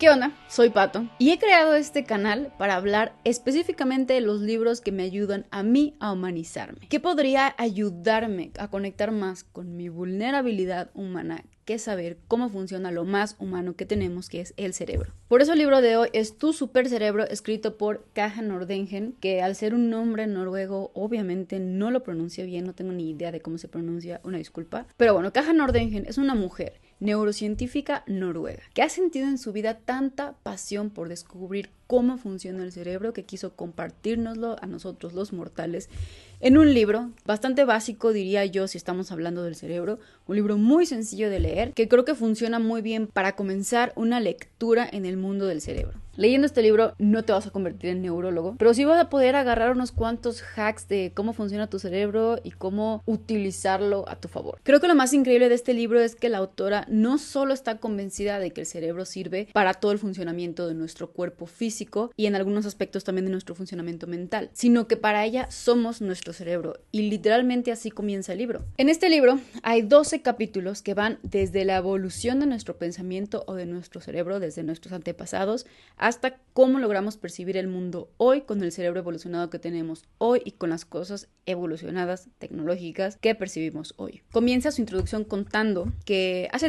¿Qué onda? Soy Pato y he creado este canal para hablar específicamente de los libros que me ayudan a mí a humanizarme. ¿Qué podría ayudarme a conectar más con mi vulnerabilidad humana? Que saber cómo funciona lo más humano que tenemos, que es el cerebro. Por eso el libro de hoy es Tu Super Cerebro, escrito por Kaja Nordengen, que al ser un nombre noruego obviamente no lo pronuncio bien, no tengo ni idea de cómo se pronuncia, una disculpa. Pero bueno, Kaja Nordengen es una mujer neurocientífica noruega que ha sentido en su vida tanta pasión por descubrir cómo funciona el cerebro que quiso compartírnoslo a nosotros los mortales en un libro bastante básico, diría yo, si estamos hablando del cerebro, un libro muy sencillo de leer que creo que funciona muy bien para comenzar una lectura en el mundo del cerebro. Leyendo este libro no te vas a convertir en neurólogo, pero sí vas a poder agarrar unos cuantos hacks de cómo funciona tu cerebro y cómo utilizarlo a tu favor. Creo que lo más increíble de este libro es que la autora no solo está convencida de que el cerebro sirve para todo el funcionamiento de nuestro cuerpo físico y en algunos aspectos también de nuestro funcionamiento mental, sino que para ella somos nuestro cerebro, y literalmente así comienza el libro. En este libro hay 12 capítulos que van desde la evolución de nuestro pensamiento o de nuestro cerebro, desde nuestros antepasados, hasta cómo logramos percibir el mundo hoy con el cerebro evolucionado que tenemos hoy y con las cosas evolucionadas tecnológicas que percibimos hoy. Comienza su introducción contando que hace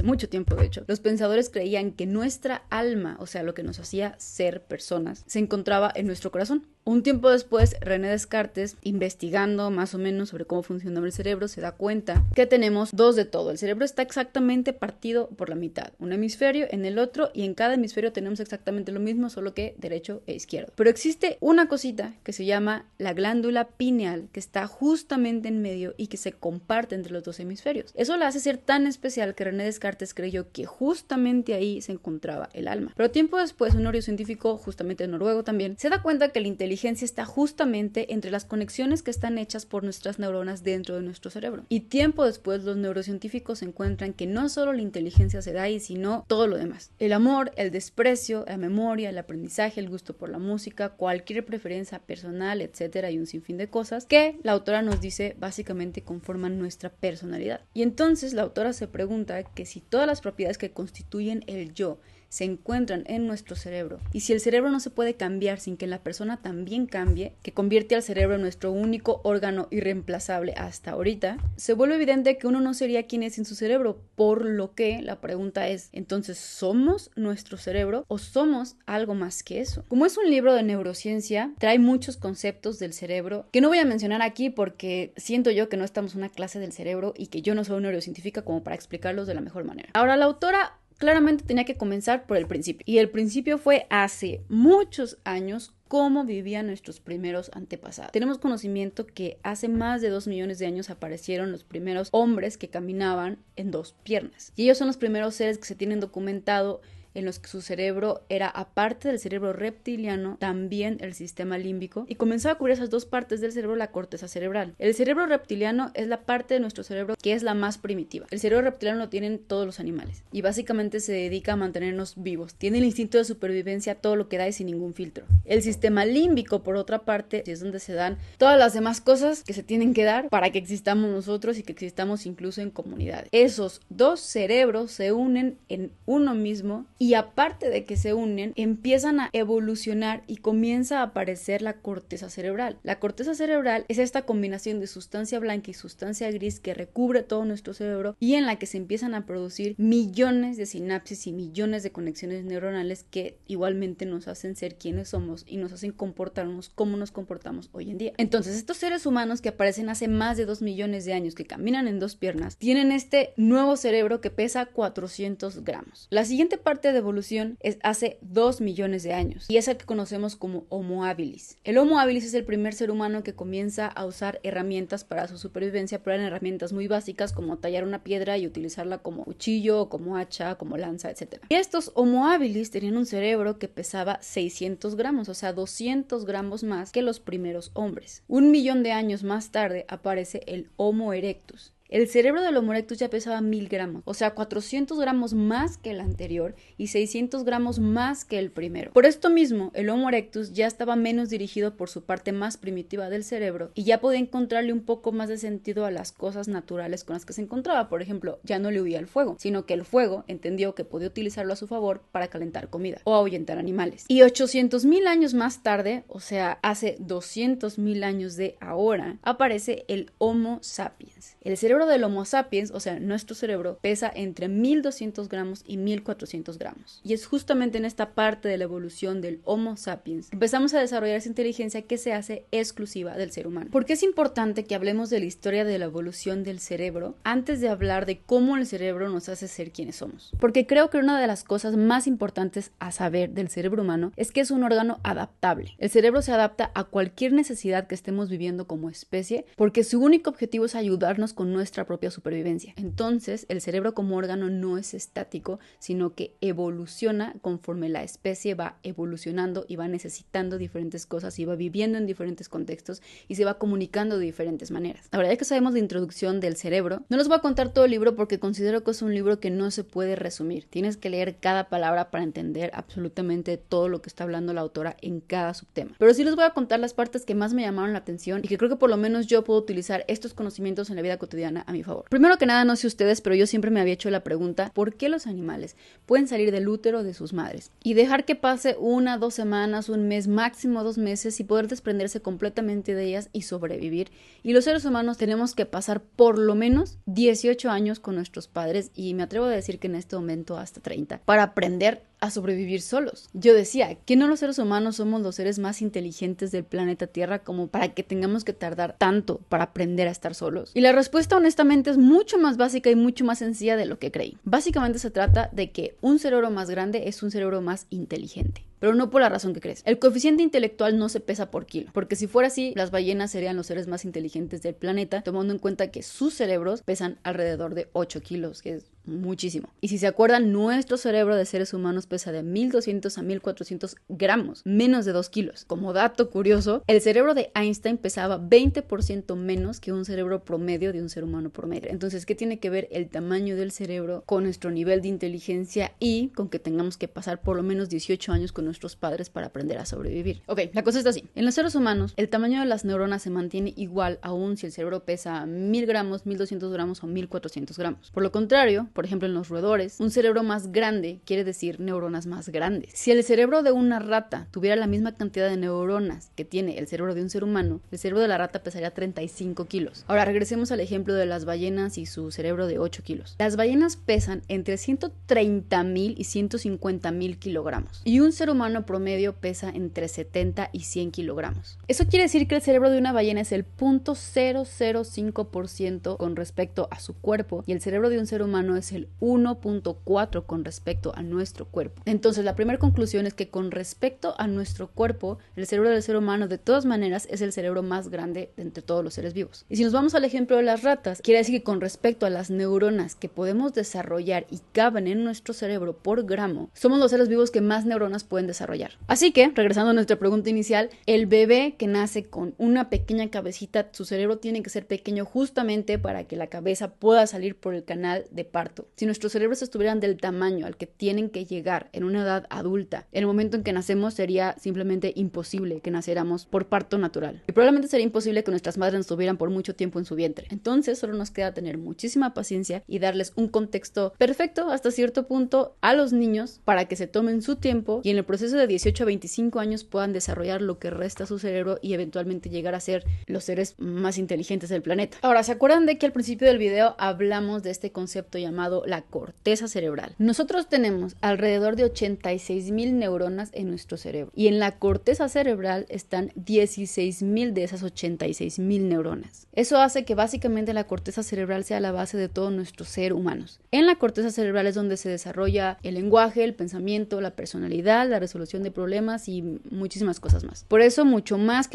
mucho tiempo de hecho, los pensadores creían que nuestra alma, o sea, lo que nos hacía ser personas, se encontraba en nuestro corazón. Un tiempo después, René Descartes, investigando más o menos sobre cómo funcionaba el cerebro, se da cuenta que tenemos dos de todo. El cerebro está exactamente partido por la mitad, un hemisferio en el otro, y en cada hemisferio tenemos exactamente lo mismo, solo que derecho e izquierdo. Pero existe una cosita que se llama la glándula pineal, que está justamente en medio y que se comparte entre los dos hemisferios. Eso la hace ser tan especial que René Descartes creyó que justamente ahí se encontraba el alma. Pero tiempo después, un neurocientífico, justamente noruego también, se da cuenta que la inteligencia está justamente entre las conexiones que están hechas por nuestras neuronas dentro de nuestro cerebro. Y tiempo después, los neurocientíficos encuentran que no solo la inteligencia se da ahí, sino todo lo demás. El amor, el desprecio, la memoria, el aprendizaje, el gusto por la música, cualquier preferencia personal, etcétera, y un sinfín de cosas que la autora nos dice básicamente conforman nuestra personalidad. Y entonces la autora se pregunta que si todas las propiedades que constituyen el yo se encuentran en nuestro cerebro, y si el cerebro no se puede cambiar sin que la persona también cambie, que convierte al cerebro en nuestro único órgano irreemplazable hasta ahorita, se vuelve evidente que uno no sería quien es sin su cerebro, por lo que la pregunta es, ¿entonces somos nuestro cerebro o somos algo más que eso? Como es un libro de neurociencia, trae muchos conceptos del cerebro que no voy a mencionar aquí porque siento yo que no estamos en una clase del cerebro y que yo no soy neurocientífica como para explicarlos de la mejor manera. Ahora, la autora claramente tenía que comenzar por el principio. Y el principio fue hace muchos años, cómo vivían nuestros primeros antepasados. Tenemos conocimiento que hace más de 2 millones de años aparecieron los primeros hombres que caminaban en 2 piernas. Y ellos son los primeros seres que se tienen documentado en los que su cerebro era, aparte del cerebro reptiliano, también el sistema límbico, y comenzaba a cubrir esas 2 partes del cerebro, la corteza cerebral. El cerebro reptiliano es la parte de nuestro cerebro que es la más primitiva. El cerebro reptiliano lo tienen todos los animales y básicamente se dedica a mantenernos vivos. Tiene el instinto de supervivencia, todo lo que da y sin ningún filtro. El sistema límbico, por otra parte, es donde se dan todas las demás cosas que se tienen que dar para que existamos nosotros y que existamos incluso en comunidades. Esos 2 cerebros se unen en uno mismo, y aparte de que se unen, empiezan a evolucionar y comienza a aparecer la corteza cerebral. La corteza cerebral es esta combinación de sustancia blanca y sustancia gris que recubre todo nuestro cerebro y en la que se empiezan a producir millones de sinapsis y millones de conexiones neuronales que igualmente nos hacen ser quienes somos y nos hacen comportarnos como nos comportamos hoy en día. Entonces, estos seres humanos que aparecen hace más de 2 millones de años, que caminan en 2 piernas, tienen este nuevo cerebro que pesa 400 gramos. La siguiente parte de evolución es hace 2 millones de años y es el que conocemos como Homo habilis. El Homo habilis es el primer ser humano que comienza a usar herramientas para su supervivencia, pero eran herramientas muy básicas como tallar una piedra y utilizarla como cuchillo, como hacha, como lanza, etc. Y estos Homo habilis tenían un cerebro que pesaba 600 gramos, o sea, 200 gramos más que los primeros hombres. 1 millón de años más tarde aparece el Homo erectus. El cerebro del Homo erectus ya pesaba 1000 gramos, o sea, 400 gramos más que el anterior y 600 gramos más que el primero. Por esto mismo, el Homo erectus ya estaba menos dirigido por su parte más primitiva del cerebro y ya podía encontrarle un poco más de sentido a las cosas naturales con las que se encontraba. Por ejemplo, ya no le huía al fuego, sino que el fuego entendió que podía utilizarlo a su favor para calentar comida o ahuyentar animales. Y 800.000 años más tarde, o sea, hace 200.000 años de ahora, aparece el Homo sapiens. El cerebro del Homo sapiens, o sea, nuestro cerebro, pesa entre 1200 gramos y 1400 gramos. Y es justamente en esta parte de la evolución del Homo sapiens que empezamos a desarrollar esa inteligencia que se hace exclusiva del ser humano. ¿Por qué es importante que hablemos de la historia de la evolución del cerebro antes de hablar de cómo el cerebro nos hace ser quienes somos? Porque creo que una de las cosas más importantes a saber del cerebro humano es que es un órgano adaptable. El cerebro se adapta a cualquier necesidad que estemos viviendo como especie porque su único objetivo es ayudarnos con nuestra propia supervivencia. Entonces, el cerebro como órgano no es estático, sino que evoluciona conforme la especie va evolucionando y va necesitando diferentes cosas y va viviendo en diferentes contextos y se va comunicando de diferentes maneras. Ahora, ya que sabemos la introducción del cerebro, no les voy a contar todo el libro porque considero que es un libro que no se puede resumir. Tienes que leer cada palabra para entender absolutamente todo lo que está hablando la autora en cada subtema. Pero sí les voy a contar las partes que más me llamaron la atención y que creo que por lo menos yo puedo utilizar estos conocimientos en la vida cotidiana a mi favor. Primero que nada, no sé ustedes, pero yo siempre me había hecho la pregunta: ¿por qué los animales pueden salir del útero de sus madres y dejar que pase 1, 2 semanas, un mes, máximo 2 meses y poder desprenderse completamente de ellas y sobrevivir? Y los seres humanos tenemos que pasar por lo menos 18 años con nuestros padres y me atrevo a decir que en este momento hasta 30 para aprender a sobrevivir solos. Yo decía, ¿que no los seres humanos somos los seres más inteligentes del planeta Tierra como para que tengamos que tardar tanto para aprender a estar solos? Y la respuesta honestamente es mucho más básica y mucho más sencilla de lo que creí. Básicamente se trata de que un cerebro más grande es un cerebro más inteligente. Pero no por la razón que crees. El coeficiente intelectual no se pesa por kilo, porque si fuera así, las ballenas serían los seres más inteligentes del planeta, tomando en cuenta que sus cerebros pesan alrededor de 8 kilos, que es muchísimo. Y si se acuerdan, nuestro cerebro de seres humanos pesa de 1200 a 1400 gramos, menos de 2 kilos. Como dato curioso, el cerebro de Einstein pesaba 20% menos que un cerebro promedio de un ser humano promedio. Entonces, ¿qué tiene que ver el tamaño del cerebro con nuestro nivel de inteligencia y con que tengamos que pasar por lo menos 18 años con nuestros padres para aprender a sobrevivir? Ok, la cosa está así. En los seres humanos, el tamaño de las neuronas se mantiene igual aún si el cerebro pesa 1000 gramos, 1200 gramos o 1400 gramos. Por lo contrario, por ejemplo, en los roedores, un cerebro más grande quiere decir neuronas más grandes. Si el cerebro de una rata tuviera la misma cantidad de neuronas que tiene el cerebro de un ser humano, el cerebro de la rata pesaría 35 kilos. Ahora regresemos al ejemplo de las ballenas y su cerebro de 8 kilos. Las ballenas pesan entre 130.000 y 150.000 kilogramos y un ser humano promedio pesa entre 70 y 100 kilogramos. Eso quiere decir que el cerebro de una ballena es el 0.005% con respecto a su cuerpo y el cerebro de un ser humano es el 1.4 con respecto a nuestro cuerpo. Entonces, la primera conclusión es que con respecto a nuestro cuerpo, el cerebro del ser humano de todas maneras es el cerebro más grande de entre todos los seres vivos. Y si nos vamos al ejemplo de las ratas, quiere decir que con respecto a las neuronas que podemos desarrollar y caben en nuestro cerebro por gramo, somos los seres vivos que más neuronas pueden desarrollar. Así que, regresando a nuestra pregunta inicial, el bebé que nace con una pequeña cabecita, su cerebro tiene que ser pequeño justamente para que la cabeza pueda salir por el canal de parto. Si nuestros cerebros estuvieran del tamaño al que tienen que llegar en una edad adulta, en el momento en que nacemos sería simplemente imposible que naciéramos por parto natural. Y probablemente sería imposible que nuestras madres nos tuvieran por mucho tiempo en su vientre. Entonces solo nos queda tener muchísima paciencia y darles un contexto perfecto hasta cierto punto a los niños para que se tomen su tiempo y en el proceso de 18 a 25 años puedan desarrollar lo que resta a su cerebro y eventualmente llegar a ser los seres más inteligentes del planeta. Ahora, ¿se acuerdan de que al principio del video hablamos de este concepto llamado la corteza cerebral? Nosotros tenemos alrededor de 86.000 neuronas en nuestro cerebro y en la corteza cerebral están 16.000 de esas 86.000 neuronas. Eso hace que básicamente la corteza cerebral sea la base de todo nuestro ser humanos. En la corteza cerebral es donde se desarrolla el lenguaje, el pensamiento, la personalidad, la resolución de problemas y muchísimas cosas más. Por eso, mucho más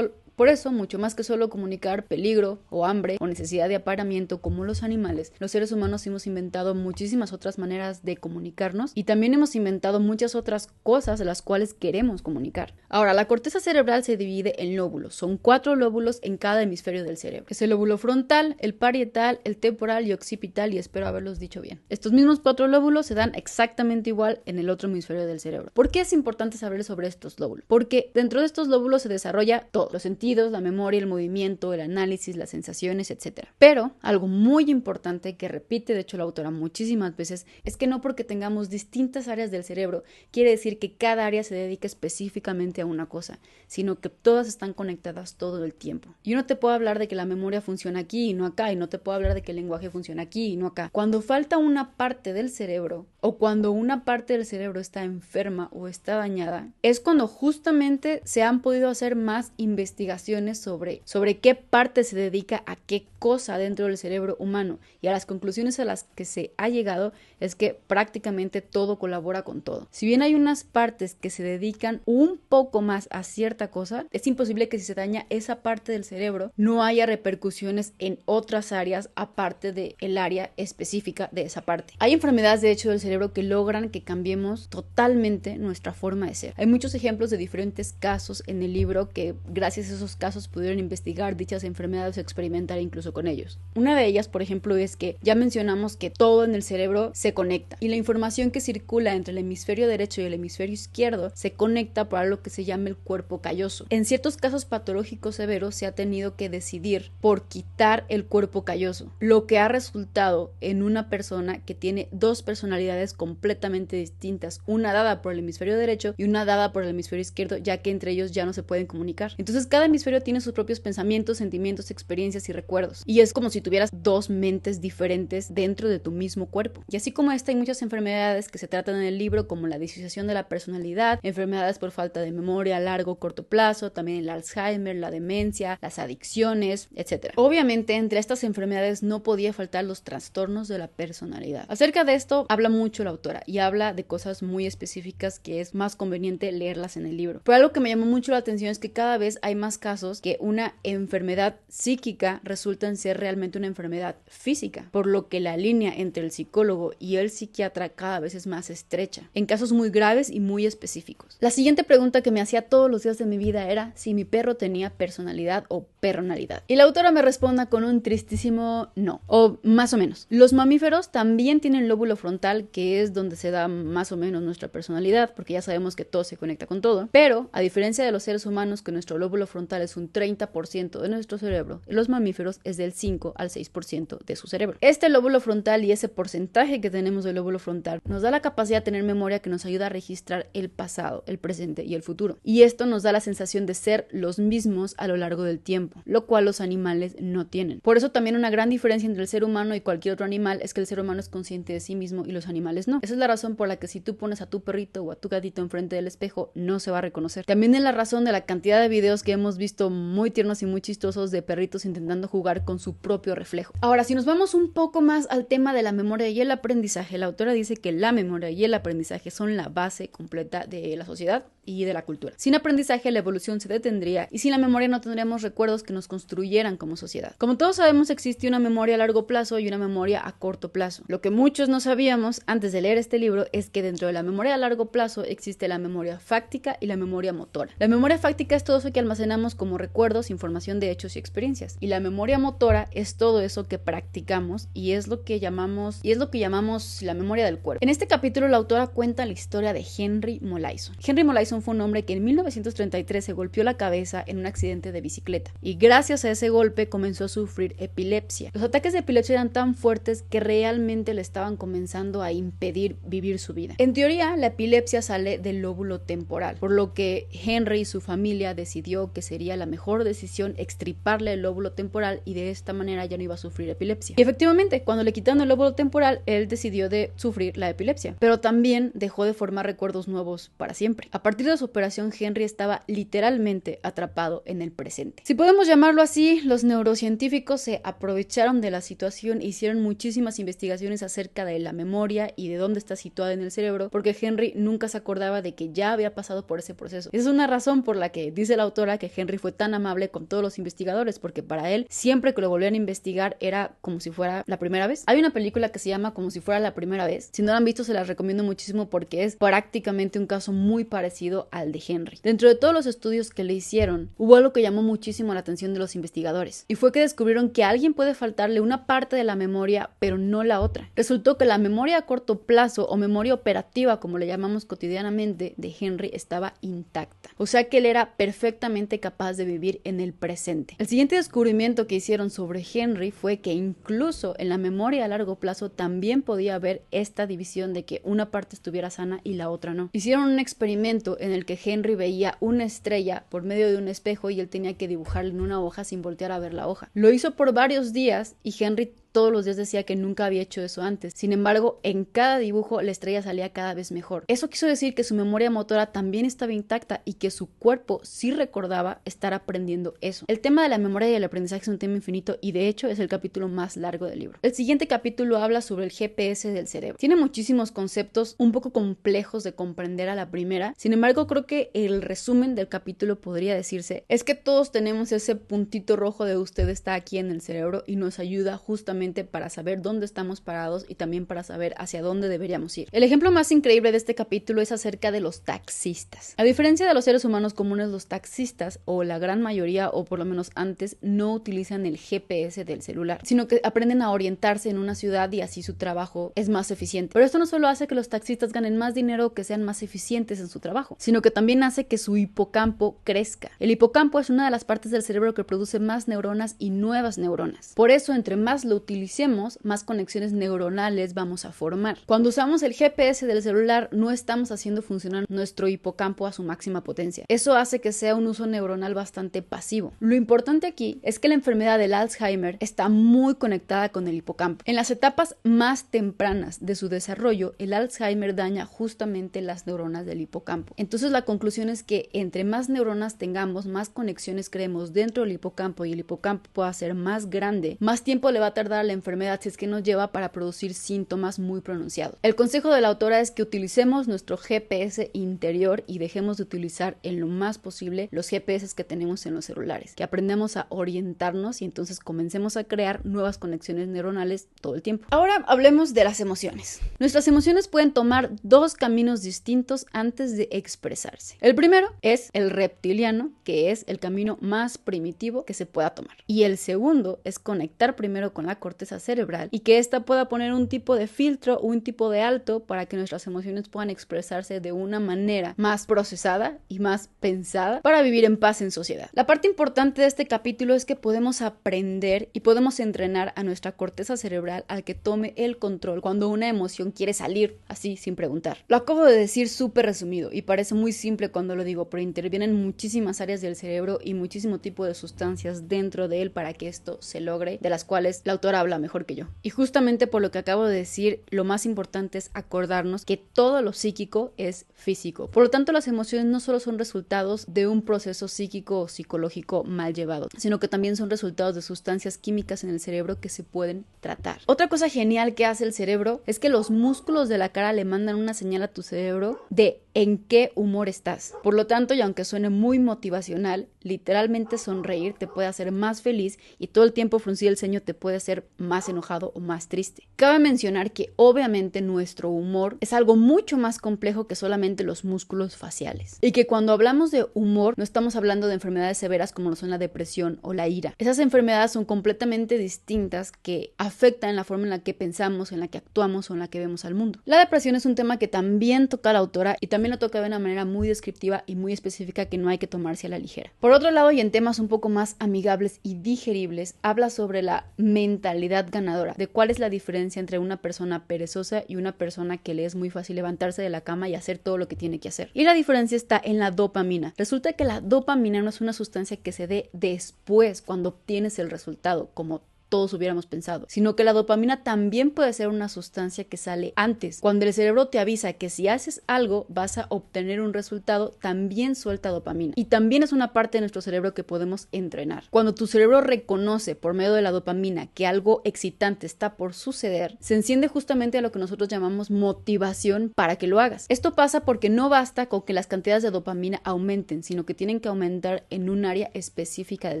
Por eso, mucho más que solo comunicar peligro o hambre o necesidad de apareamiento como los animales, los seres humanos hemos inventado muchísimas otras maneras de comunicarnos y también hemos inventado muchas otras cosas de las cuales queremos comunicar. Ahora, la corteza cerebral se divide en lóbulos. Son 4 lóbulos en cada hemisferio del cerebro. Es el lóbulo frontal, el parietal, el temporal y occipital, y espero haberlos dicho bien. Estos mismos 4 lóbulos se dan exactamente igual en el otro hemisferio del cerebro. ¿Por qué es importante saber sobre estos lóbulos? Porque dentro de estos lóbulos se desarrolla todo: los sentidos, la memoria, el movimiento, el análisis, las sensaciones, etc. Pero algo muy importante que repite de hecho la autora muchísimas veces es que no porque tengamos distintas áreas del cerebro quiere decir que cada área se dedica específicamente a una cosa, sino que todas están conectadas todo el tiempo. Yo no te puedo hablar de que la memoria funciona aquí y no acá, y no te puedo hablar de que el lenguaje funciona aquí y no acá. Cuando falta una parte del cerebro, o cuando una parte del cerebro está enferma o está dañada, es cuando justamente se han podido hacer más investigaciones sobre qué parte se dedica a qué cosa dentro del cerebro humano, y a las conclusiones a las que se ha llegado es que prácticamente todo colabora con todo. Si bien hay unas partes que se dedican un poco más a cierta cosa, es imposible que si se daña esa parte del cerebro no haya repercusiones en otras áreas aparte del área específica de esa parte. Hay enfermedades de hecho del cerebro que logran que cambiemos totalmente nuestra forma de ser. Hay muchos ejemplos de diferentes casos en el libro que gracias a esos casos pudieron investigar dichas enfermedades o experimentar incluso con ellos. Una de ellas, por ejemplo, es que ya mencionamos que todo en el cerebro se conecta y la información que circula entre el hemisferio derecho y el hemisferio izquierdo se conecta por algo que se llama el cuerpo calloso. En ciertos casos patológicos severos se ha tenido que decidir por quitar el cuerpo calloso, lo que ha resultado en una persona que tiene 2 personalidades completamente distintas, una dada por el hemisferio derecho y una dada por el hemisferio izquierdo, ya que entre ellos ya no se pueden comunicar. Entonces cada hemisferio tiene sus propios pensamientos, sentimientos, experiencias y recuerdos, y es como si tuvieras 2 mentes diferentes dentro de tu mismo cuerpo. Y así como esta, hay muchas enfermedades que se tratan en el libro, como la disociación de la personalidad, enfermedades por falta de memoria a largo o corto plazo, también el Alzheimer, la demencia, las adicciones, etc. Obviamente entre estas enfermedades no podía faltar los trastornos de la personalidad. Acerca de esto habla mucho la autora y habla de cosas muy específicas que es más conveniente leerlas en el libro. Pero algo que me llamó mucho la atención es que cada vez hay más casos que una enfermedad psíquica resulta en ser realmente una enfermedad física, por lo que la línea entre el psicólogo y el psiquiatra cada vez es más estrecha, en casos muy graves y muy específicos. La siguiente pregunta que me hacía todos los días de mi vida era si mi perro tenía personalidad o personalidad. Y la autora me responde con un tristísimo no, o más o menos. Los mamíferos también tienen lóbulo frontal, que es donde se da más o menos nuestra personalidad, porque ya sabemos que todo se conecta con todo, pero a diferencia de los seres humanos, que nuestro lóbulo frontal es un 30% de nuestro cerebro, los mamíferos es del 5 al 6% de su cerebro. Este lóbulo frontal y ese porcentaje que tenemos del lóbulo frontal nos da la capacidad de tener memoria que nos ayuda a registrar el pasado, el presente y el futuro. Y esto nos da la sensación de ser los mismos a lo largo del tiempo, lo cual los animales no tienen. Por eso también una gran diferencia entre el ser humano y cualquier otro animal es que el ser humano es consciente de sí mismo y los animales no. Esa es la razón por la que si tú pones a tu perrito o a tu gatito enfrente del espejo, no se va a reconocer. También es la razón de la cantidad de videos que hemos visto muy tiernos y muy chistosos de perritos intentando jugar con su propio reflejo. Ahora, si nos vamos un poco más al tema de la memoria y el aprendizaje, la autora dice que la memoria y el aprendizaje son la base completa de la sociedad y de la cultura. Sin aprendizaje la evolución se detendría y sin la memoria no tendríamos recuerdos que nos construyeran como sociedad. Como todos sabemos, existe una memoria a largo plazo y una memoria a corto plazo. Lo que muchos no sabíamos antes de leer este libro es que dentro de la memoria a largo plazo existe la memoria fáctica y la memoria motora. La memoria fáctica es todo eso que almacenamos como recuerdos, información de hechos y experiencias, y la memoria motora es todo eso que practicamos y es lo que llamamos la memoria del cuerpo. En este capítulo la autora cuenta la historia de Henry Molaison. Henry Molaison fue un hombre que en 1933 se golpeó la cabeza en un accidente de bicicleta y gracias a ese golpe comenzó a sufrir epilepsia. Los ataques de epilepsia eran tan fuertes que realmente le estaban comenzando a impedir vivir su vida. En teoría, la epilepsia sale del lóbulo temporal, por lo que Henry y su familia decidió que sería la mejor decisión extirparle el lóbulo temporal y de esta manera ya no iba a sufrir epilepsia. Y efectivamente, cuando le quitaron el lóbulo temporal, él decidió de sufrir la epilepsia, pero también dejó de formar recuerdos nuevos para siempre. A partir partir de su operación, Henry estaba literalmente atrapado en el presente. Si podemos llamarlo así, los neurocientíficos se aprovecharon de la situación e hicieron muchísimas investigaciones acerca de la memoria y de dónde está situada en el cerebro, porque Henry nunca se acordaba de que ya había pasado por ese proceso. Esa es una razón por la que dice la autora que Henry fue tan amable con todos los investigadores, porque para él, siempre que lo volvían a investigar, era como si fuera la primera vez. Hay una película que se llama Como si fuera la primera vez. Si no la han visto, se las recomiendo muchísimo porque es prácticamente un caso muy parecido al de Henry. Dentro de todos los estudios que le hicieron, hubo algo que llamó muchísimo la atención de los investigadores, y fue que descubrieron que a alguien puede faltarle una parte de la memoria, pero no la otra. Resultó que la memoria a corto plazo, o memoria operativa, como le llamamos cotidianamente, de Henry estaba intacta. O sea que él era perfectamente capaz de vivir en el presente. El siguiente descubrimiento que hicieron sobre Henry fue que incluso en la memoria a largo plazo también podía haber esta división de que una parte estuviera sana y la otra no. Hicieron un experimento en el que Henry veía una estrella por medio de un espejo y él tenía que dibujarla en una hoja sin voltear a ver la hoja. Lo hizo por varios días y Henry todos los días decía que nunca había hecho eso antes. Sin embargo, en cada dibujo la estrella salía cada vez mejor. Eso quiso decir que su memoria motora también estaba intacta y que su cuerpo sí recordaba estar aprendiendo eso. El tema de la memoria y el aprendizaje es un tema infinito y de hecho es el capítulo más largo del libro. El siguiente capítulo habla sobre el GPS del cerebro. Tiene muchísimos conceptos un poco complejos de comprender a la primera. Sin embargo, creo que el resumen del capítulo podría decirse es que todos tenemos ese puntito rojo de usted está aquí en el cerebro y nos ayuda justamente para saber dónde estamos parados y también para saber hacia dónde deberíamos ir. El ejemplo más increíble de este capítulo es acerca de los taxistas. A diferencia de los seres humanos comunes, los taxistas, o la gran mayoría, o por lo menos antes, no utilizan el GPS del celular, sino que aprenden a orientarse en una ciudad y así su trabajo es más eficiente. Pero esto no solo hace que los taxistas ganen más dinero o que sean más eficientes en su trabajo, sino que también hace que su hipocampo crezca. El hipocampo es una de las partes del cerebro que produce más neuronas y nuevas neuronas. Por eso, entre más lo utilicemos, más conexiones neuronales vamos a formar. Cuando usamos el GPS del celular, no estamos haciendo funcionar nuestro hipocampo a su máxima potencia. Eso hace que sea un uso neuronal bastante pasivo. Lo importante aquí es que la enfermedad del Alzheimer está muy conectada con el hipocampo. En las etapas más tempranas de su desarrollo, el Alzheimer daña justamente las neuronas del hipocampo. Entonces la conclusión es que entre más neuronas tengamos, más conexiones creemos dentro del hipocampo y el hipocampo pueda ser más grande, más tiempo le va a tardar a la enfermedad si es que nos lleva para producir síntomas muy pronunciados. El consejo de la autora es que utilicemos nuestro GPS interior y dejemos de utilizar en lo más posible los GPS que tenemos en los celulares, que aprendamos a orientarnos y entonces comencemos a crear nuevas conexiones neuronales todo el tiempo. Ahora hablemos de las emociones. Nuestras emociones pueden tomar dos caminos distintos antes de expresarse. El primero es el reptiliano, que es el camino más primitivo que se pueda tomar. Y el segundo es conectar primero con la corteza cerebral y que ésta pueda poner un tipo de filtro o un tipo de alto para que nuestras emociones puedan expresarse de una manera más procesada y más pensada para vivir en paz en sociedad. La parte importante de este capítulo es que podemos aprender y podemos entrenar a nuestra corteza cerebral al que tome el control cuando una emoción quiere salir así sin preguntar. Lo acabo de decir súper resumido y parece muy simple cuando lo digo, pero intervienen muchísimas áreas del cerebro y muchísimo tipo de sustancias dentro de él para que esto se logre, de las cuales la autora habla mejor que yo. Y justamente por lo que acabo de decir, lo más importante es acordarnos que todo lo psíquico es físico. Por lo tanto, las emociones no solo son resultados de un proceso psíquico o psicológico mal llevado, sino que también son resultados de sustancias químicas en el cerebro que se pueden tratar. Otra cosa genial que hace el cerebro es que los músculos de la cara le mandan una señal a tu cerebro de en qué humor estás. Por lo tanto, y aunque suene muy motivacional, literalmente sonreír te puede hacer más feliz y todo el tiempo fruncir el ceño te puede hacer más enojado o más triste. Cabe mencionar que obviamente nuestro humor es algo mucho más complejo que solamente los músculos faciales y que cuando hablamos de humor no estamos hablando de enfermedades severas como lo son la depresión o la ira. Esas enfermedades son completamente distintas que afectan la forma en la que pensamos, en la que actuamos o en la que vemos al mundo. La depresión es un tema que también toca la autora y también lo toca de una manera muy descriptiva y muy específica que no hay que tomarse a la ligera. Por otro lado, y en temas un poco más amigables y digeribles, habla sobre la mentalidad ganadora, de cuál es la diferencia entre una persona perezosa y una persona que le es muy fácil levantarse de la cama y hacer todo lo que tiene que hacer. Y la diferencia está en la dopamina. Resulta que la dopamina no es una sustancia que se dé después, cuando obtienes el resultado, como todos hubiéramos pensado, sino que la dopamina también puede ser una sustancia que sale antes. Cuando el cerebro te avisa que si haces algo vas a obtener un resultado, también suelta dopamina. Y también es una parte de nuestro cerebro que podemos entrenar. Cuando tu cerebro reconoce por medio de la dopamina que algo excitante está por suceder, se enciende justamente a lo que nosotros llamamos motivación para que lo hagas. Esto pasa porque no basta con que las cantidades de dopamina aumenten, sino que tienen que aumentar en un área específica del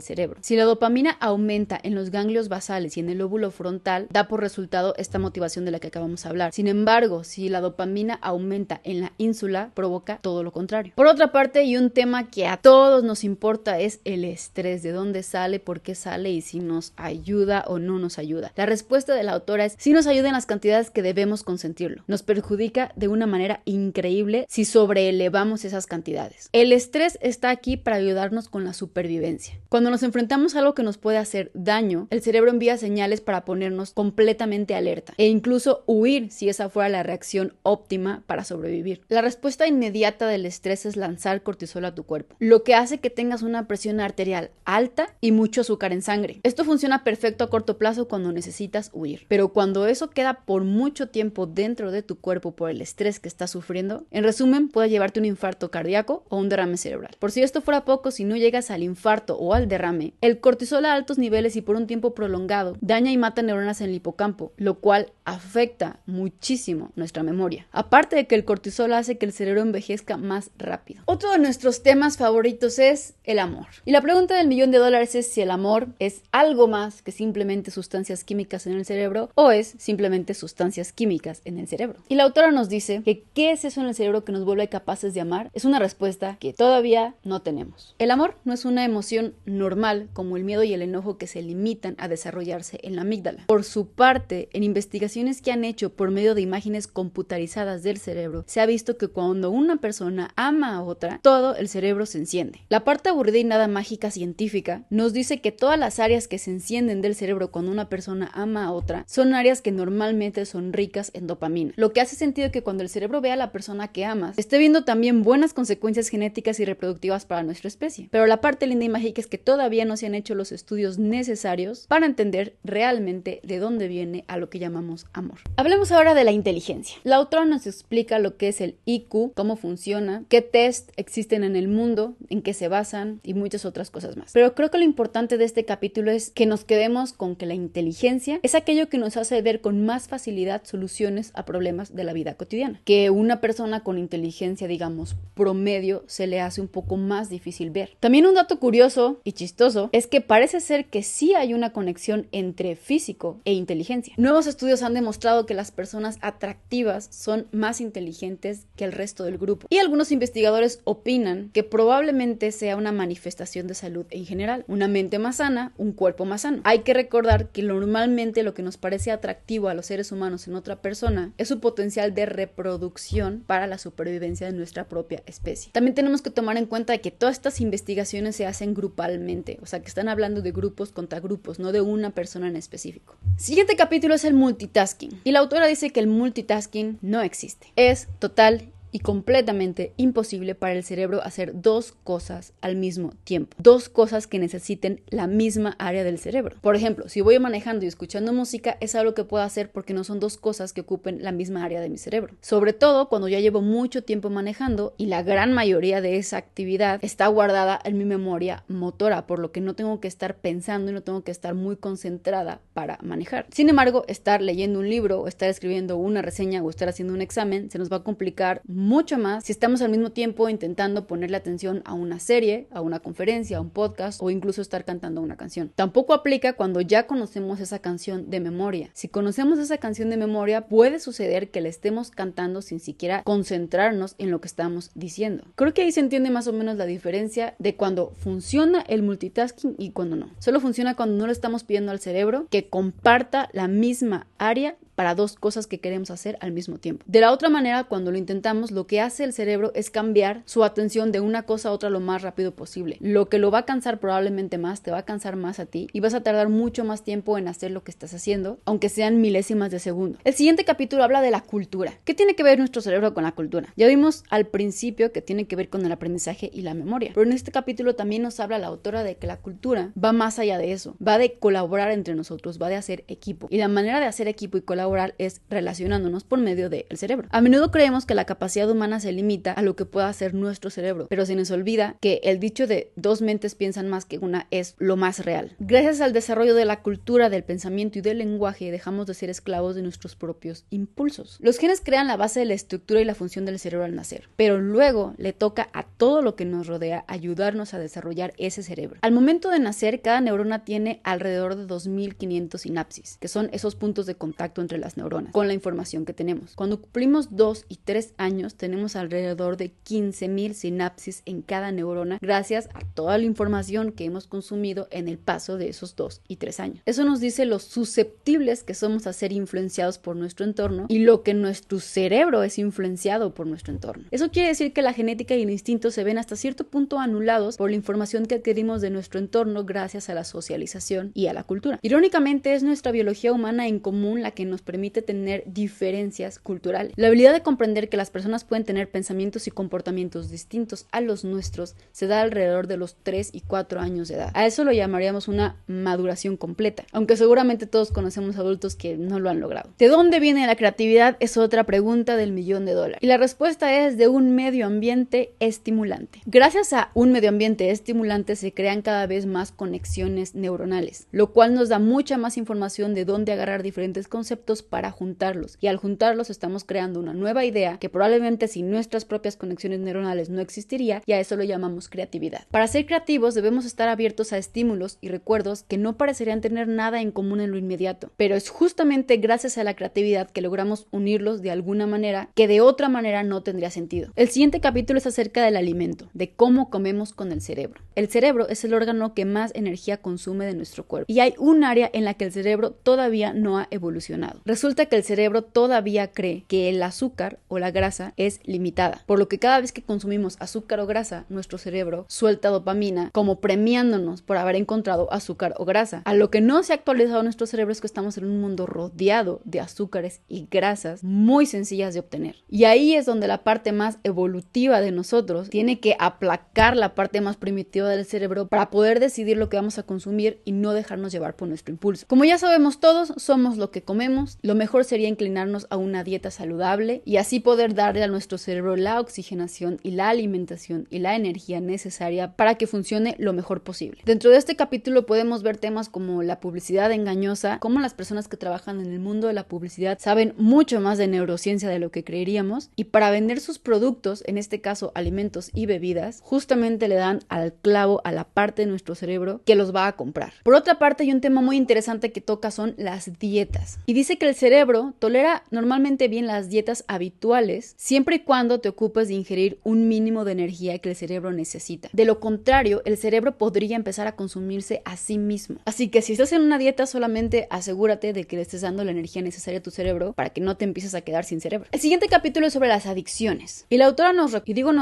cerebro. Si la dopamina aumenta en los ganglios basales y en el lóbulo frontal, da por resultado esta motivación de la que acabamos de hablar. Sin embargo, si la dopamina aumenta en la ínsula, provoca todo lo contrario. Por otra parte, y un tema que a todos nos importa es el estrés, de dónde sale, por qué sale y si nos ayuda o no nos ayuda. La respuesta de la autora es: sí nos ayuda en las cantidades que debemos consentirlo. Nos perjudica de una manera increíble si sobreelevamos esas cantidades. El estrés está aquí para ayudarnos con la supervivencia. Cuando nos enfrentamos a algo que nos puede hacer daño, el cerebro envía señales para ponernos completamente alerta e incluso huir si esa fuera la reacción óptima para sobrevivir. La respuesta inmediata del estrés es lanzar cortisol a tu cuerpo, lo que hace que tengas una presión arterial alta y mucho azúcar en sangre. Esto funciona perfecto a corto plazo cuando necesitas huir, pero cuando eso queda por mucho tiempo dentro de tu cuerpo por el estrés que estás sufriendo, en resumen, puede llevarte un infarto cardíaco o un derrame cerebral. Por si esto fuera poco, si no llegas al infarto o al derrame, el cortisol a altos niveles y por un tiempo prolongado daña y mata neuronas en el hipocampo, lo cual afecta muchísimo nuestra memoria. Aparte de que el cortisol hace que el cerebro envejezca más rápido. Otro de nuestros temas favoritos es el amor. Y la pregunta del $1.000.000 es si el amor es algo más que simplemente sustancias químicas en el cerebro o es simplemente sustancias químicas en el cerebro. Y la autora nos dice que ¿qué es eso en el cerebro que nos vuelve capaces de amar? Es una respuesta que todavía no tenemos. El amor no es una emoción normal como el miedo y el enojo que se limitan a desarrollarse en la amígdala. Por su parte, en investigaciones que han hecho por medio de imágenes computarizadas del cerebro, se ha visto que cuando una persona ama a otra, todo el cerebro se enciende. La parte aburrida y nada mágica científica nos dice que todas las áreas que se encienden del cerebro cuando una persona ama a otra son áreas que normalmente son ricas en dopamina, lo que hace sentido que cuando el cerebro ve a la persona que amas, esté viendo también buenas consecuencias genéticas y reproductivas para nuestra especie. Pero la parte linda y mágica es que todavía no se han hecho los estudios necesarios para entender realmente de dónde viene a lo que llamamos amor. Hablemos ahora de la inteligencia. La autora nos explica lo que es el IQ, cómo funciona, qué test existen en el mundo, en qué se basan y muchas otras cosas más. Pero creo que lo importante de este capítulo es que nos quedemos con que la inteligencia es aquello que nos hace ver con más facilidad soluciones a problemas de la vida cotidiana. Que una persona con inteligencia, digamos, promedio, se le hace un poco más difícil ver. También un dato curioso y chistoso es que parece ser que sí hay una conexión entre físico e inteligencia. Nuevos estudios han demostrado que las personas atractivas son más inteligentes que el resto del grupo. Y algunos investigadores opinan que probablemente sea una manifestación de salud en general. Una mente más sana, un cuerpo más sano. Hay que recordar que normalmente lo que nos parece atractivo a los seres humanos en otra persona es su potencial de reproducción para la supervivencia de nuestra propia especie. También tenemos que tomar en cuenta que todas estas investigaciones se hacen grupalmente, o sea que están hablando de grupos contra grupos, no de una persona en específico. Siguiente capítulo es el multitasking. Y la autora dice que el multitasking no existe. Es total y completamente imposible para el cerebro hacer dos cosas al mismo tiempo. Dos cosas que necesiten la misma área del cerebro. Por ejemplo, si voy manejando y escuchando música, es algo que puedo hacer porque no son dos cosas que ocupen la misma área de mi cerebro. Sobre todo cuando ya llevo mucho tiempo manejando y la gran mayoría de esa actividad está guardada en mi memoria motora, por lo que no tengo que estar pensando y no tengo que estar muy concentrada para manejar. Sin embargo, estar leyendo un libro o estar escribiendo una reseña o estar haciendo un examen se nos va a complicar mucho más si estamos al mismo tiempo intentando ponerle atención a una serie, a una conferencia, a un podcast o incluso estar cantando una canción. Tampoco aplica cuando ya conocemos esa canción de memoria. Si conocemos esa canción de memoria, puede suceder que la estemos cantando sin siquiera concentrarnos en lo que estamos diciendo. Creo que ahí se entiende más o menos la diferencia de cuando funciona el multitasking y cuando no. Solo funciona cuando no le estamos pidiendo al cerebro que comparta la misma área para para dos cosas que queremos hacer al mismo tiempo. De la otra manera, cuando lo intentamos, lo que hace el cerebro es cambiar su atención de una cosa a otra lo más rápido posible. Lo que lo va a cansar probablemente más, te va a cansar más a ti y vas a tardar mucho más tiempo en hacer lo que estás haciendo, aunque sean milésimas de segundo. El siguiente capítulo habla de la cultura. ¿Qué tiene que ver nuestro cerebro con la cultura? Ya vimos al principio que tiene que ver con el aprendizaje y la memoria, pero en este capítulo también nos habla la autora de que la cultura va más allá de eso, va de colaborar entre nosotros, va de hacer equipo, y la manera de hacer equipo y colaborar es relacionándonos por medio del cerebro. A menudo creemos que la capacidad humana se limita a lo que pueda hacer nuestro cerebro, pero se nos olvida que el dicho de dos mentes piensan más que una es lo más real. Gracias al desarrollo de la cultura, del pensamiento y del lenguaje, dejamos de ser esclavos de nuestros propios impulsos. Los genes crean la base de la estructura y la función del cerebro al nacer, pero luego le toca a todo lo que nos rodea ayudarnos a desarrollar ese cerebro. Al momento de nacer, cada neurona tiene alrededor de 2500 sinapsis, que son esos puntos de contacto entre las neuronas, con la información que tenemos. Cuando cumplimos 2 y 3 años, tenemos alrededor de 15,000 sinapsis en cada neurona, gracias a toda la información que hemos consumido en el paso de esos 2 y 3 años. Eso nos dice lo susceptibles que somos a ser influenciados por nuestro entorno y lo que nuestro cerebro es influenciado por nuestro entorno. Eso quiere decir que la genética y el instinto se ven hasta cierto punto anulados por la información que adquirimos de nuestro entorno gracias a la socialización y a la cultura. Irónicamente, es nuestra biología humana en común la que nos permite tener diferencias culturales. La habilidad de comprender que las personas pueden tener pensamientos y comportamientos distintos a los nuestros se da alrededor de los 3 y 4 años de edad. A eso lo llamaríamos una maduración completa, aunque seguramente todos conocemos adultos que no lo han logrado. ¿De dónde viene la creatividad? Es otra pregunta del $1,000,000. Y la respuesta es de un medio ambiente estimulante. Gracias a un medio ambiente estimulante se crean cada vez más conexiones neuronales, lo cual nos da mucha más información de dónde agarrar diferentes conceptos para juntarlos. Y al juntarlos estamos creando una nueva idea que probablemente sin nuestras propias conexiones neuronales no existiría, y a eso lo llamamos creatividad. Para ser creativos debemos estar abiertos a estímulos y recuerdos que no parecerían tener nada en común en lo inmediato, pero es justamente gracias a la creatividad que logramos unirlos de alguna manera que de otra manera no tendría sentido. El siguiente capítulo es acerca del alimento, de cómo comemos con el cerebro. El cerebro es el órgano que más energía consume de nuestro cuerpo, y hay un área en la que el cerebro todavía no ha evolucionado. Resulta que el cerebro todavía cree que el azúcar o la grasa es limitada, por lo que cada vez que consumimos azúcar o grasa, nuestro cerebro suelta dopamina como premiándonos por haber encontrado azúcar o grasa. A lo que no se ha actualizado nuestro cerebro es que estamos en un mundo rodeado de azúcares y grasas muy sencillas de obtener. Y ahí es donde la parte más evolutiva de nosotros tiene que aplacar la parte más primitiva del cerebro para poder decidir lo que vamos a consumir y no dejarnos llevar por nuestro impulso. Como ya sabemos todos, somos lo que comemos. Lo mejor sería inclinarnos a una dieta saludable y así poder darle a nuestro cerebro la oxigenación y la alimentación y la energía necesaria para que funcione lo mejor posible. Dentro de este capítulo podemos ver temas como la publicidad engañosa, cómo las personas que trabajan en el mundo de la publicidad saben mucho más de neurociencia de lo que creeríamos, y para vender sus productos, en este caso alimentos y bebidas, justamente le dan al clavo a la parte de nuestro cerebro que los va a comprar. Por otra parte, hay un tema muy interesante que toca, son las dietas, y dice que el cerebro tolera normalmente bien las dietas habituales siempre y cuando te ocupes de ingerir un mínimo de energía que el cerebro necesita. De lo contrario, el cerebro podría empezar a consumirse a sí mismo. Así que si estás en una dieta, solamente asegúrate de que le estés dando la energía necesaria a tu cerebro para que no te empieces a quedar sin cerebro. El siguiente capítulo es sobre las adicciones, y la autora nos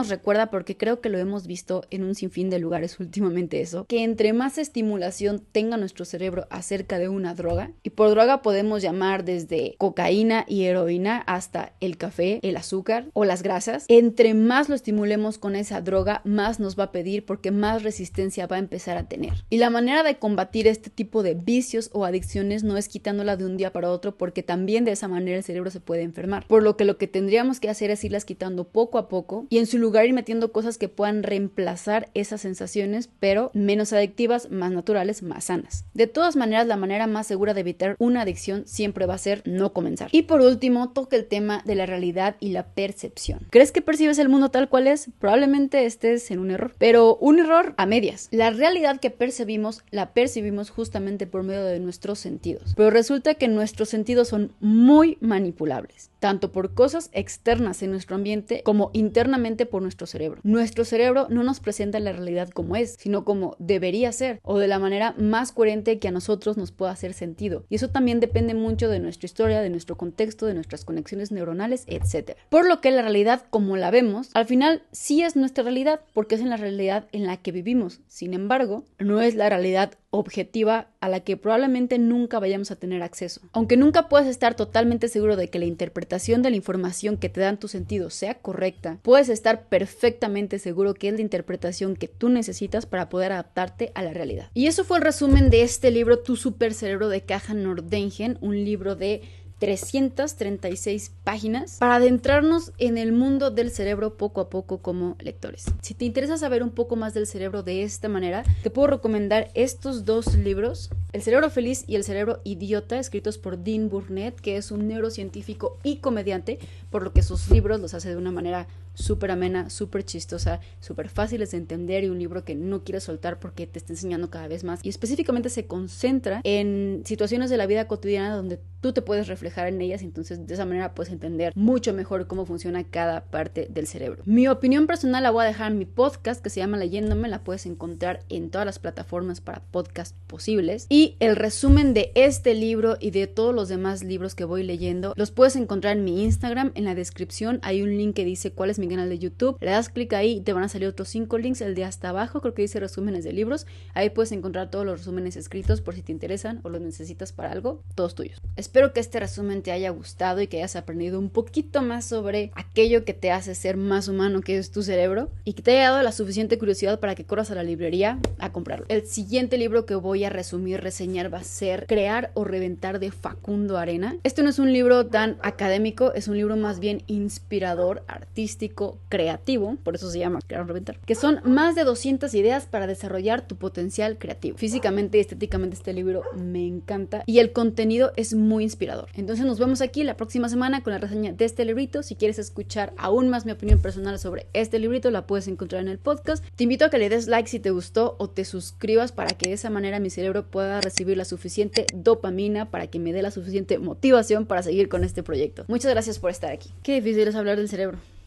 recuerda, porque creo que lo hemos visto en un sinfín de lugares últimamente, eso, que entre más estimulación tenga nuestro cerebro acerca de una droga, y por droga podemos llamar desde cocaína y heroína hasta el café, el azúcar o las grasas, entre más lo estimulemos con esa droga, más nos va a pedir, porque más resistencia va a empezar a tener. Y la manera de combatir este tipo de vicios o adicciones no es quitándola de un día para otro, porque también de esa manera el cerebro se puede enfermar, por lo que tendríamos que hacer es irlas quitando poco a poco y en su lugar ir metiendo cosas que puedan reemplazar esas sensaciones, pero menos adictivas, más naturales, más sanas. De todas maneras, la manera más segura de evitar una adicción siempre va a ser no comenzar. Y por último, toca el tema de la realidad y la percepción. ¿Crees que percibes el mundo tal cual es? Probablemente estés en un error, pero un error a medias. La realidad que percibimos, la percibimos justamente por medio de nuestros sentidos, pero resulta que nuestros sentidos son muy manipulables, tanto por cosas externas en nuestro ambiente como internamente por nuestro cerebro. Nuestro cerebro no nos presenta la realidad como es, sino como debería ser, o de la manera más coherente que a nosotros nos pueda hacer sentido. Y eso también depende mucho de nuestra historia, de nuestro contexto, de nuestras conexiones neuronales, etc. Por lo que la realidad, como la vemos, al final sí es nuestra realidad, porque es en la realidad en la que vivimos. Sin embargo, no es la realidad objetiva a la que probablemente nunca vayamos a tener acceso. Aunque nunca puedes estar totalmente seguro de que la interpretación de la información que te dan tus sentidos sea correcta, puedes estar perfectamente seguro que es la interpretación que tú necesitas para poder adaptarte a la realidad. Y eso fue el resumen de este libro, Tu Supercerebro, de Caja Nordengen, un libro de 336 páginas para adentrarnos en el mundo del cerebro poco a poco como lectores. Si te interesa saber un poco más del cerebro de esta manera, te puedo recomendar estos dos libros, El cerebro feliz y El cerebro idiota, escritos por Dean Burnett, que es un neurocientífico y comediante, por lo que sus libros los hace de una manera súper amena, súper chistosa, súper fáciles de entender, y un libro que no quieres soltar porque te está enseñando cada vez más, y específicamente se concentra en situaciones de la vida cotidiana donde tú te puedes reflejar en ellas, entonces de esa manera puedes entender mucho mejor cómo funciona cada parte del cerebro. Mi opinión personal la voy a dejar en mi podcast que se llama Leyéndome, la puedes encontrar en todas las plataformas para podcast posibles, y el resumen de este libro y de todos los demás libros que voy leyendo los puedes encontrar en mi Instagram. En la descripción hay un link que dice cuál es mi canal de YouTube, le das clic ahí y te van a salir otros 5 links. El de hasta abajo creo que dice resúmenes de libros, ahí puedes encontrar todos los resúmenes escritos por si te interesan o los necesitas para algo, todos tuyos. Espero que este resumen te haya gustado y que hayas aprendido un poquito más sobre aquello que te hace ser más humano, que es tu cerebro, y que te haya dado la suficiente curiosidad para que corras a la librería a comprarlo. El siguiente libro que voy a resumir, reseñar, va a ser Crear o Reventar, de Facundo Arana. Este no es un libro tan académico, es un libro más bien inspirador, artístico, creativo, por eso se llama Crear o Reventar, que son más de 200 ideas para desarrollar tu potencial creativo. Físicamente y estéticamente este libro me encanta y el contenido es muy inspirador. Entonces nos vemos aquí la próxima semana con la reseña de este librito. Si quieres escuchar aún más mi opinión personal sobre este librito, la puedes encontrar en el podcast. Te invito a que le des like si te gustó o te suscribas para que de esa manera mi cerebro pueda recibir la suficiente dopamina para que me dé la suficiente motivación para seguir con este proyecto. Muchas gracias por estar aquí. Qué difícil es hablar del cerebro.